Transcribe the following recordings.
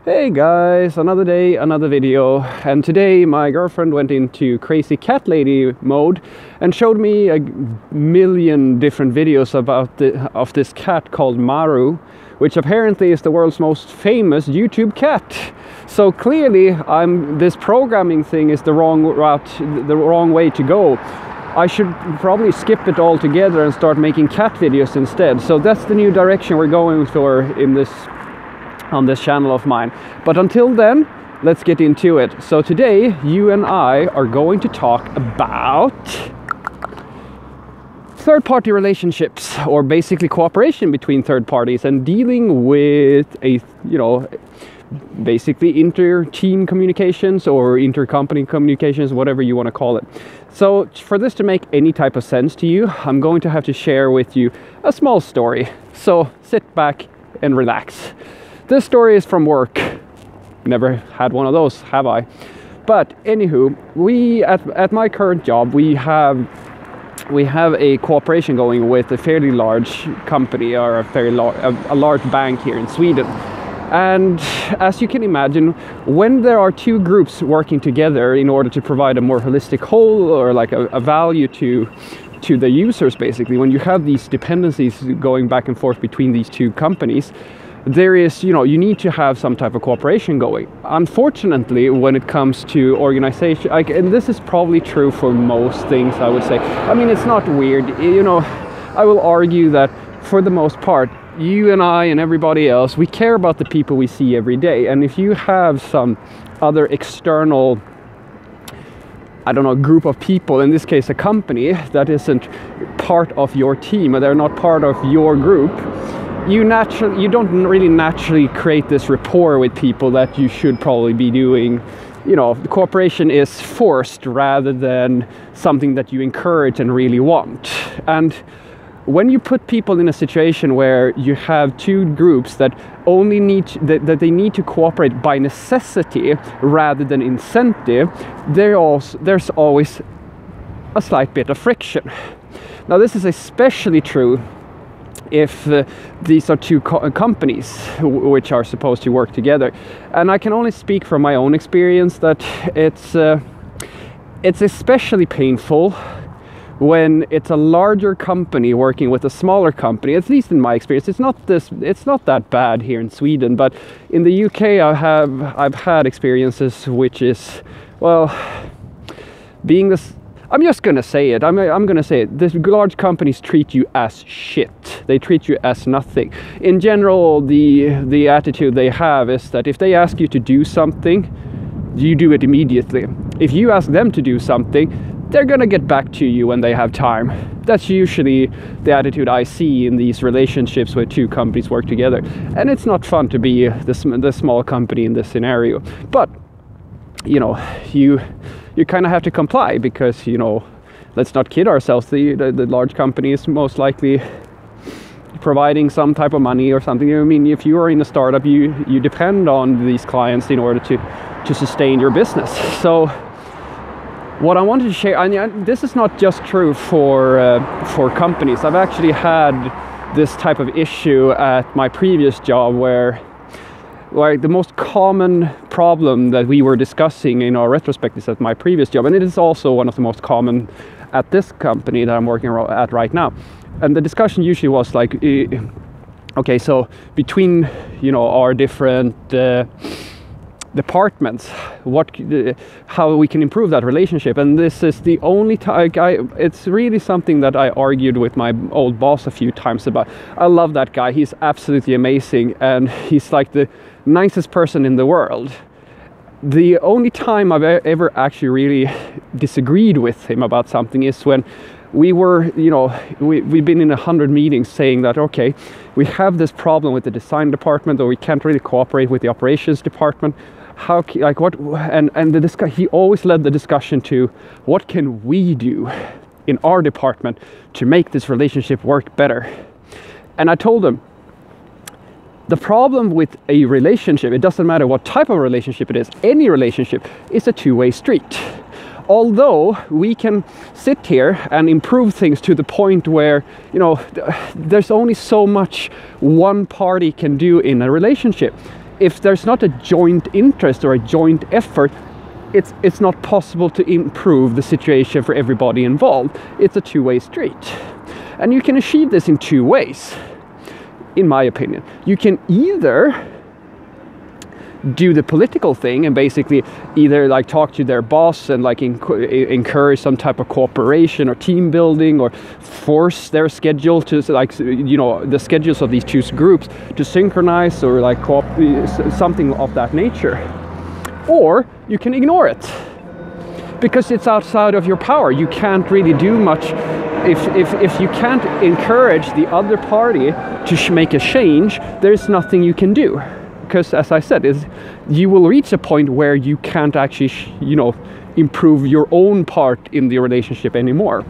Hey guys, another day, another video, and today my girlfriend went into crazy cat lady mode and showed me a million different videos about this cat called Maru, which apparently is the world's most famous YouTube cat. So clearly this programming thing is the wrong route, the wrong way to go. I should probably skip it all together and start making cat videos instead. So that's the new direction we're going for on this channel of mine. But until then, let's get into it. So today, you and I are going to talk about third-party relationships, or basically cooperation between third parties, and dealing with basically inter-team communications or inter-company communications, whatever you want to call it. So for this to make any type of sense to you, I'm going to have to share with you a small story. So sit back and relax. This story is from work. Never had one of those, have I? But anywho, we at my current job, we have a cooperation going with a fairly large company, or a large bank here in Sweden. And as you can imagine, when there are two groups working together in order to provide a more holistic whole, or like a value to the users, basically, when you have these dependencies going back and forth between these two companies, there is, you need to have some type of cooperation going. Unfortunately, when it comes to organization, and this is probably true for most things, I would say. I mean, it's not weird. I will argue that for the most part, you and I and everybody else, we care about the people we see every day. And if you have some other external, I don't know, group of people, in this case a company, that isn't part of your team, or they're not part of your group, you don't really naturally create this rapport with people that you should probably be doing. The cooperation is forced rather than something that you encourage and really want. And when you put people in a situation where you have two groups that only that they need to cooperate by necessity rather than incentive, there's always a slight bit of friction. Now, this is especially true if these are two companies which are supposed to work together. And I can only speak from my own experience that it's especially painful when it's a larger company working with a smaller company. At least in my experience, it's not that bad here in Sweden, but in the UK I've had experiences which is, well, being this, I'm just gonna say it. I'm gonna say it. These large companies treat you as shit. They treat you as nothing. In general, the attitude they have is that if they ask you to do something, you do it immediately. If you ask them to do something, they're gonna get back to you when they have time. That's usually the attitude I see in these relationships where two companies work together. And it's not fun to be the small company in this scenario. But you kind of have to comply, because let's not kid ourselves, the large company is most likely providing some type of money or something. I mean, if you are in a startup, you depend on these clients in order to sustain your business. So what I wanted to share, and this is not just true for companies. I've actually had this type of issue at my previous job, where the most common problem that we were discussing in our retrospectives at my previous job, and it is also one of the most common at this company that I'm working at right now. And the discussion usually was like, okay, so between our different departments, how we can improve that relationship. And this is the only time it's really something that I argued with my old boss a few times about. I love that guy. He's absolutely amazing, and he's like the nicest person in the world. The only time I've ever actually really disagreed with him about something is when we were, we've been in 100 meetings saying that, okay, we have this problem with the design department, or we can't really cooperate with the operations department. He always led the discussion to, what can we do in our department to make this relationship work better? And I told him, the problem with a relationship, it doesn't matter what type of relationship it is, any relationship is a two-way street. Although we can sit here and improve things to the point where, there's only so much one party can do in a relationship. if there's not a joint interest or a joint effort, it's not possible to improve the situation for everybody involved. It's a two-way street. And you can achieve this in two ways, in my opinion. You can either do the political thing and basically either like talk to their boss and like encourage some type of cooperation or team building, or force their schedule to, like, you know, the schedules of these two groups to synchronize, or like something of that nature. Or you can ignore it because it's outside of your power. You can't really do much if you can't encourage the other party to make a change. There's nothing you can do. Because, as I said, you will reach a point where you can't actually, you know, improve your own part in the relationship anymore.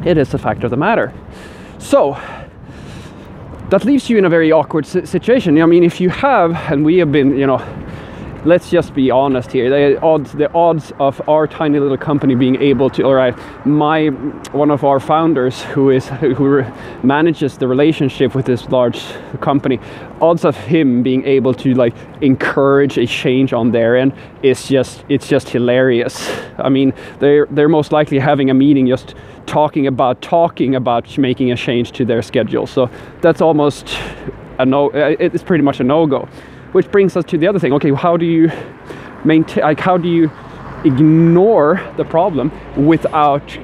It is a fact of the matter. So that leaves you in a very awkward situation. I mean, if you have, and we have been, you know, let's just be honest here. The odds of our tiny little company being able to, all right, one of our founders who manages the relationship with this large company, odds of him being able to like encourage a change on their end it's just hilarious. I mean, they're most likely having a meeting just talking about making a change to their schedule. So that's almost a no. It's pretty much a no-go. Which brings us to the other thing. Okay, how do you maintain? Like, how do you ignore the problem without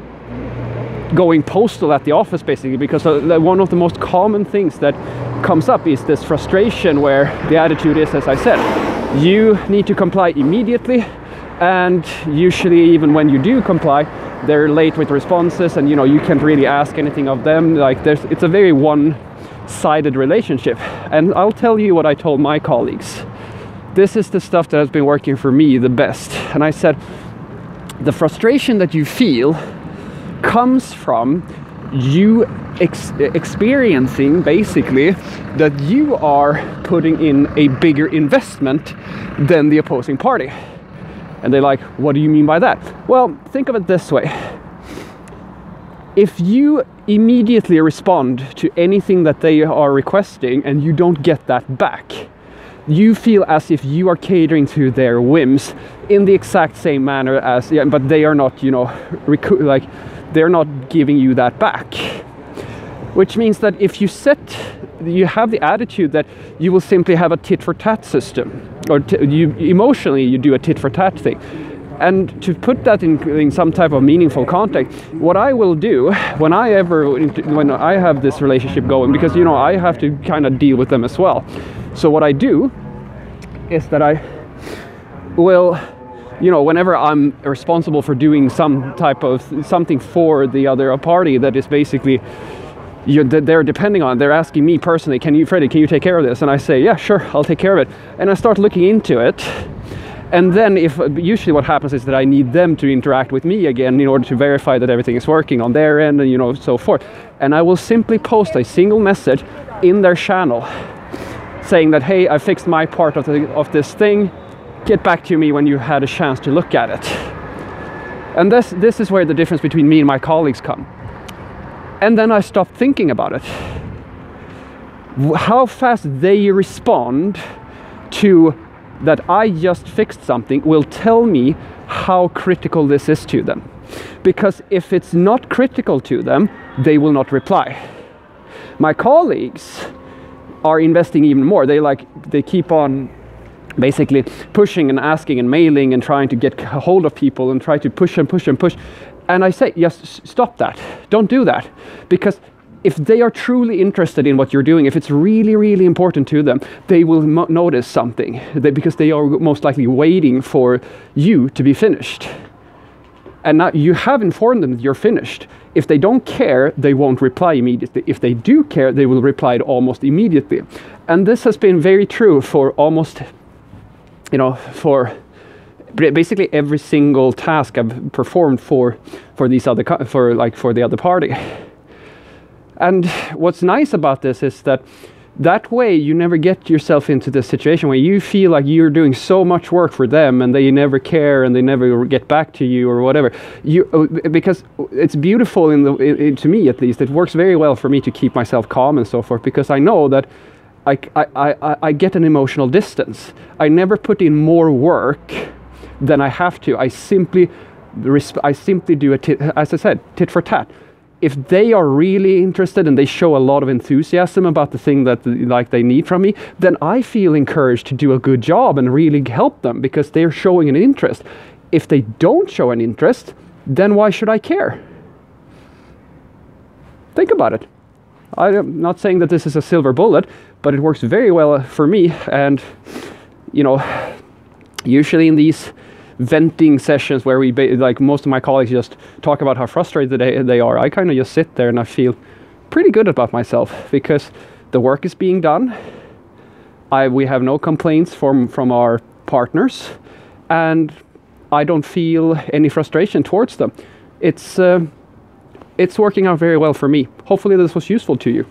going postal at the office, basically? Because one of the most common things that comes up is this frustration, where the attitude is, as I said, you need to comply immediately, and usually even when you do comply, they're late with responses, and you know, you can't really ask anything of them. Like, it's a very one-sided relationship. And I'll tell you what I told my colleagues. This is the stuff that has been working for me the best. And I said, the frustration that you feel comes from you experiencing basically that you are putting in a bigger investment than the opposing party. And they're like, what do you mean by that? Well, think of it this way. If you immediately respond to anything that they are requesting and you don't get that back, you feel as if you are catering to their whims in the exact same manner as, yeah, but they are not, you know, they're not giving you that back. Which means that if you have the attitude that you will simply have a tit-for-tat system, or emotionally you do a tit-for-tat thing. And to put that in some type of meaningful context, what I will do when I have this relationship going, because, you know, I have to kind of deal with them as well. So what I do is that I will, you know, whenever I'm responsible for doing some type of something for the other party that is basically they're depending on, they're asking me personally, Freddie, can you take care of this? And I say, yeah, sure, I'll take care of it. And I start looking into it. And then usually what happens is that I need them to interact with me again in order to verify that everything is working on their end, and, you know, so forth. And I will simply post a single message in their channel saying that, hey, I fixed my part of this thing. Get back to me when you had a chance to look at it. And this is where the difference between me and my colleagues come. And then I stop thinking about it. How fast they respond to that I just fixed something will tell me how critical this is to them. Because if it's not critical to them, they will not reply. My colleagues are investing even more. They keep on basically pushing and asking and mailing and trying to get a hold of people and try to push and push and push. And I say, yes, stop that. Don't do that. Because if they are truly interested in what you're doing, if it's really, really important to them, they will notice something, because they are most likely waiting for you to be finished. And now you have informed them that you're finished. If they don't care, they won't reply immediately. If they do care, they will reply almost immediately. And this has been very true for almost, you know, for basically every single task I've performed for the other party. And what's nice about this is that way you never get yourself into this situation where you feel like you're doing so much work for them and they never care and they never get back to you or whatever. Because it's beautiful to me, at least. It works very well for me to keep myself calm and so forth, because I know that I get an emotional distance. I never put in more work than I have to. I simply do as I said, tit for tat. If they are really interested and they show a lot of enthusiasm about the thing that they need from me, then I feel encouraged to do a good job and really help them because they're showing an interest. If they don't show an interest, then why should I care? Think about it. I'm not saying that this is a silver bullet, but it works very well for me. And, usually in these venting sessions where most of my colleagues just talk about how frustrated they are, I kind of just sit there and I feel pretty good about myself because the work is being done. We have no complaints from our partners, and I don't feel any frustration towards them. It's working out very well for me. Hopefully this was useful to you.